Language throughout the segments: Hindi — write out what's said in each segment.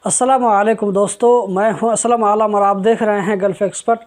अस्सलाम वालेकुम दोस्तों, मैं हूं असलम आलम और आप देख रहे हैं गल्फ़ एक्सपर्ट।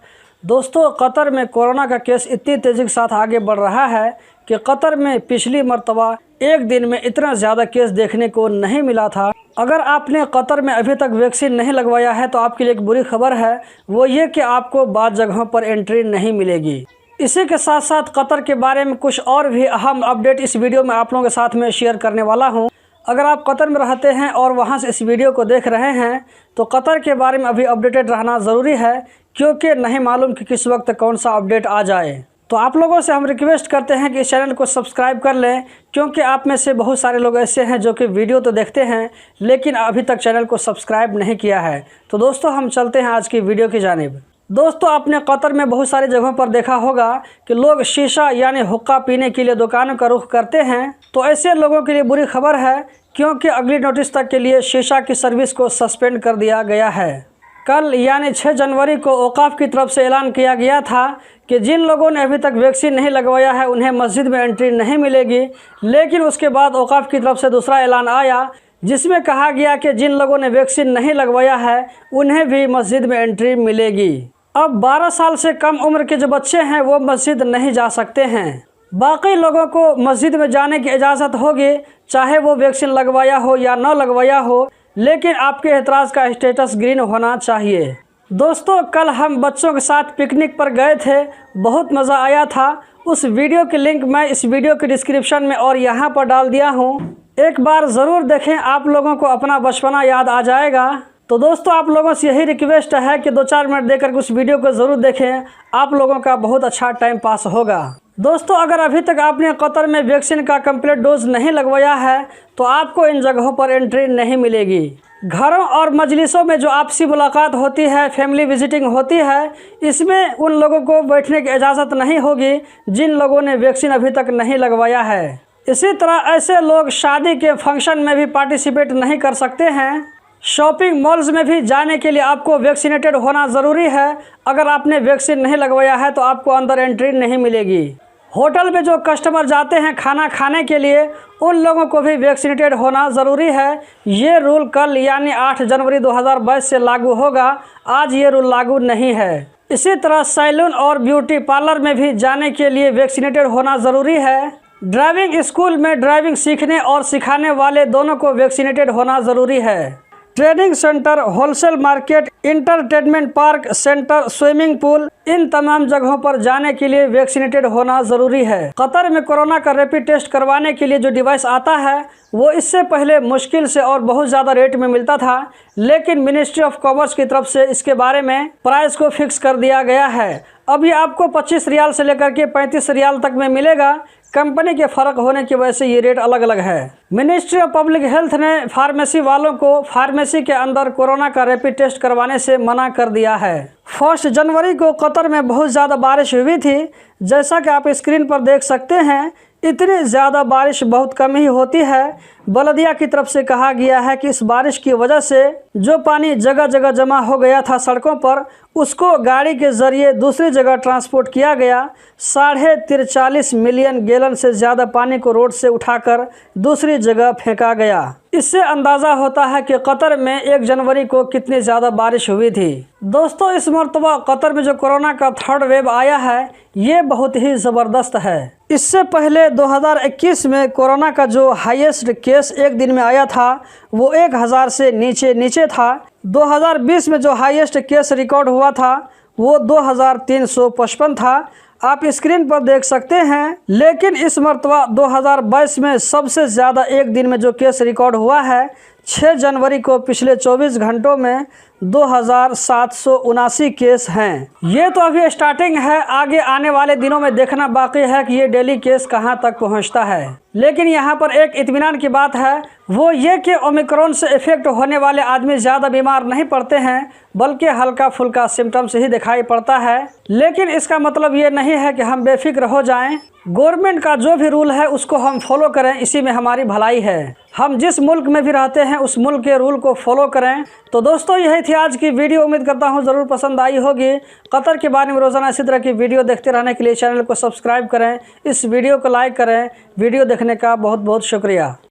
दोस्तों, कतर में कोरोना का केस इतनी तेज़ी के साथ आगे बढ़ रहा है कि कतर में पिछली मर्तबा एक दिन में इतना ज़्यादा केस देखने को नहीं मिला था। अगर आपने कतर में अभी तक वैक्सीन नहीं लगवाया है तो आपके लिए एक बुरी खबर है, वो ये कि आपको बाद जगहों पर एंट्री नहीं मिलेगी। इसी के साथ साथ कतर के बारे में कुछ और भी अहम अपडेट इस वीडियो में आप लोगों के साथ में शेयर करने वाला हूँ। अगर आप कतर में रहते हैं और वहां से इस वीडियो को देख रहे हैं तो कतर के बारे में अभी अपडेटेड रहना ज़रूरी है, क्योंकि नहीं मालूम कि किस वक्त कौन सा अपडेट आ जाए। तो आप लोगों से हम रिक्वेस्ट करते हैं कि इस चैनल को सब्सक्राइब कर लें, क्योंकि आप में से बहुत सारे लोग ऐसे हैं जो कि वीडियो तो देखते हैं लेकिन अभी तक चैनल को सब्सक्राइब नहीं किया है। तो दोस्तों, हम चलते हैं आज की वीडियो की जानिब। दोस्तों, आपने कतर में बहुत सारी जगहों पर देखा होगा कि लोग शीशा यानी हुक्का पीने के लिए दुकानों का रुख करते हैं। तो ऐसे लोगों के लिए बुरी खबर है, क्योंकि अगली नोटिस तक के लिए शीशा की सर्विस को सस्पेंड कर दिया गया है। कल यानी 6 जनवरी को औकाफ की तरफ से ऐलान किया गया था कि जिन लोगों ने अभी तक वैक्सीन नहीं लगवाया है उन्हें मस्जिद में एंट्री नहीं मिलेगी। लेकिन उसके बाद औकाफ की तरफ से दूसरा ऐलान आया, जिसमें कहा गया कि जिन लोगों ने वैक्सीन नहीं लगवाया है उन्हें भी मस्जिद में एंट्री मिलेगी। अब 12 साल से कम उम्र के जो बच्चे हैं वो मस्जिद नहीं जा सकते हैं। बाकी लोगों को मस्जिद में जाने की इजाज़त होगी, चाहे वो वैक्सीन लगवाया हो या न लगवाया हो, लेकिन आपके एतराज़ का स्टेटस ग्रीन होना चाहिए। दोस्तों, कल हम बच्चों के साथ पिकनिक पर गए थे, बहुत मज़ा आया था। उस वीडियो की लिंक मैं इस वीडियो के डिस्क्रिप्शन में और यहाँ पर डाल दिया हूँ, एक बार ज़रूर देखें, आप लोगों को अपना बचपना याद आ जाएगा। तो दोस्तों, आप लोगों से यही रिक्वेस्ट है कि 2-4 मिनट देकर उस वीडियो को ज़रूर देखें, आप लोगों का बहुत अच्छा टाइम पास होगा। दोस्तों, अगर अभी तक आपने कतर में वैक्सीन का कंप्लीट डोज नहीं लगवाया है तो आपको इन जगहों पर एंट्री नहीं मिलेगी। घरों और मजलिसों में जो आपसी मुलाकात होती है, फैमिली विजिटिंग होती है, इसमें उन लोगों को बैठने की इजाज़त नहीं होगी जिन लोगों ने वैक्सीन अभी तक नहीं लगवाया है। इसी तरह ऐसे लोग शादी के फंक्शन में भी पार्टिसिपेट नहीं कर सकते हैं। शॉपिंग मॉल्स में भी जाने के लिए आपको वैक्सीनेटेड होना ज़रूरी है। अगर आपने वैक्सीन नहीं लगवाया है तो आपको अंदर एंट्री नहीं मिलेगी। होटल में जो कस्टमर जाते हैं खाना खाने के लिए, उन लोगों को भी वैक्सीनेटेड होना ज़रूरी है। ये रूल कल यानी 8 जनवरी 2022 से लागू होगा, आज ये रूल लागू नहीं है। इसी तरह सैलून और ब्यूटी पार्लर में भी जाने के लिए वैक्सीनेटेड होना ज़रूरी है। ड्राइविंग स्कूल में ड्राइविंग सीखने और सिखाने वाले दोनों को वैक्सीनेटेड होना ज़रूरी है। Training centre, wholesale market, entertainment park, centre, swimming pool, इन तमाम जगहों पर जाने के लिए वैक्सीनेटेड होना ज़रूरी है। कतर में कोरोना का रैपिड टेस्ट करवाने के लिए जो डिवाइस आता है वो इससे पहले मुश्किल से और बहुत ज़्यादा रेट में मिलता था, लेकिन मिनिस्ट्री ऑफ कॉमर्स की तरफ से इसके बारे में प्राइस को फिक्स कर दिया गया है। अभी आपको 25 रियाल से लेकर के 35 रियाल तक में मिलेगा। कंपनी के फ़र्क होने की वजह से ये रेट अलग अलग है। मिनिस्ट्री ऑफ पब्लिक हेल्थ ने फार्मेसी वालों को फार्मेसी के अंदर कोरोना का रैपिड टेस्ट करवाने से मना कर दिया है। 1 जनवरी को कतर में बहुत ज़्यादा बारिश हुई थी, जैसा कि आप स्क्रीन पर देख सकते हैं। इतनी ज़्यादा बारिश बहुत कम ही होती है। बलदिया की तरफ से कहा गया है कि इस बारिश की वजह से जो पानी जगह जगह जमा हो गया था सड़कों पर, उसको गाड़ी के ज़रिए दूसरी जगह ट्रांसपोर्ट किया गया। 43.5 मिलियन गैलन से ज़्यादा पानी को रोड से उठाकर दूसरी जगह फेंका गया। इससे अंदाज़ा होता है कि कतर में 1 जनवरी को कितनी ज़्यादा बारिश हुई थी। दोस्तों, इस मरतबा कतर में जो कोरोना का 3rd वेव आया है ये बहुत ही ज़बरदस्त है। इससे पहले 2021 में कोरोना का जो हाईएस्ट केस एक दिन में आया था वो 1000 से नीचे था। 2020 में जो हाईएस्ट केस रिकॉर्ड हुआ था वो 2355 था, आप स्क्रीन पर देख सकते हैं। लेकिन इस मरतबा 2022 में सबसे ज़्यादा एक दिन में जो केस रिकॉर्ड हुआ है 6 जनवरी को, पिछले 24 घंटों में 2779 केस हैं। ये तो अभी स्टार्टिंग है, आगे आने वाले दिनों में देखना बाकी है कि ये डेली केस कहां तक पहुंचता है। लेकिन यहां पर एक इत्मीनान की बात है, वो ये कि ओमिक्रॉन से इफेक्ट होने वाले आदमी ज़्यादा बीमार नहीं पड़ते हैं, बल्कि हल्का फुल्का सिम्टम्स ही दिखाई पड़ता है। लेकिन इसका मतलब ये नहीं है कि हम बेफिक्र हो जाएं। गवर्नमेंट का जो भी रूल है उसको हम फॉलो करें, इसी में हमारी भलाई है। हम जिस मुल्क में भी रहते हैं उस मुल्क के रूल को फॉलो करें। तो दोस्तों, यही थी आज की वीडियो। उम्मीद करता हूँ ज़रूर पसंद आई होगी। कतर के बारे में रोज़ाना इसी तरह की वीडियो देखते रहने के लिए चैनल को सब्सक्राइब करें, इस वीडियो को लाइक करें। वीडियो देखने का बहुत बहुत शुक्रिया।